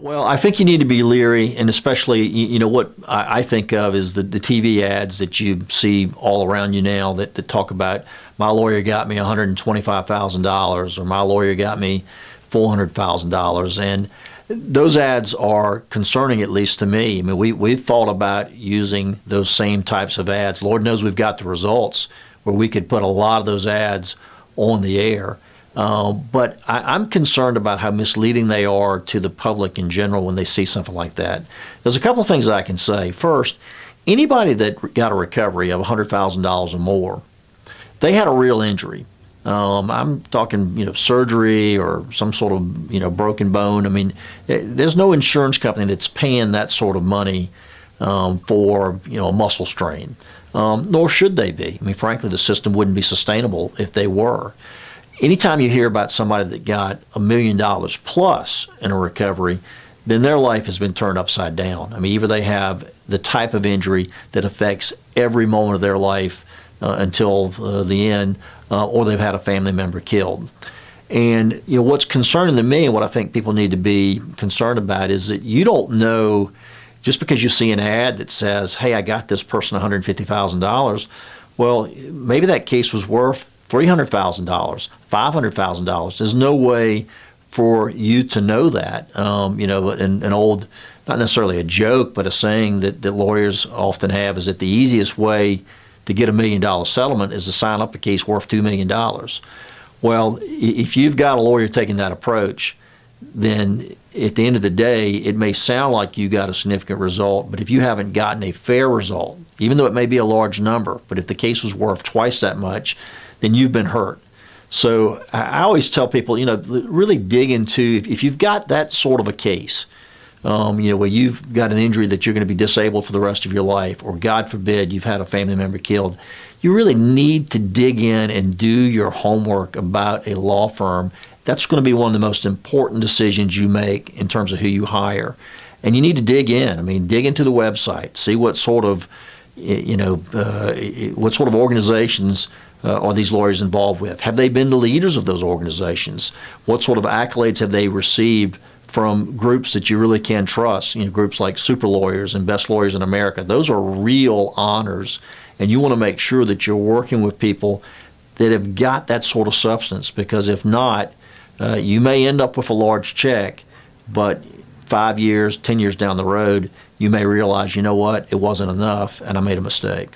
Well, I think you need to be leery, and especially, what I think of is the TV ads that you see all around you now that talk about my lawyer got me $125,000 or my lawyer got me $400,000. And those ads are concerning, at least to me. I mean, we've thought about using those same types of ads. Lord knows we've got the results where we could put a lot of those ads on the air. But I'm concerned about how misleading they are to the public in general when they see something like that. There's a couple of things I can say. First, anybody that got a recovery of $100,000 or more, they had a real injury. I'm talking, surgery or some sort of, broken bone. I mean, there's no insurance company that's paying that sort of money for, a muscle strain, nor should they be. I mean, frankly, the system wouldn't be sustainable if they were. Anytime you hear about somebody that got $1 million plus in a recovery, then their life has been turned upside down. I mean, either they have the type of injury that affects every moment of their life until the end, or they've had a family member killed. And what's concerning to me, and what I think people need to be concerned about, is that you don't know, just because you see an ad that says, "Hey, I got this person $150,000," well, maybe that case was worth $300,000, $500,000. There's no way for you to know that. An old, not necessarily a joke, but a saying that lawyers often have is that the easiest way to get $1 million settlement is to sign up a case worth $2 million. Well, if you've got a lawyer taking that approach, then at the end of the day, it may sound like you got a significant result, but if you haven't gotten a fair result, even though it may be a large number, but if the case was worth twice that much, then you've been hurt. So I always tell people, really dig into, if you've got that sort of a case, where you've got an injury that you're going to be disabled for the rest of your life, or God forbid you've had a family member killed, you really need to dig in and do your homework about a law firm. That's going to be one of the most important decisions you make in terms of who you hire. And you need to dig in. I mean, dig into the website, see what sort of, what sort of organizations are these lawyers involved with? Have they been the leaders of those organizations? What sort of accolades have they received from groups that you really can trust? Groups like Super Lawyers and Best Lawyers in America. Those are real honors, and you want to make sure that you're working with people that have got that sort of substance, because if not, you may end up with a large check, but 5 years, 10 years down the road, you may realize, it wasn't enough and I made a mistake.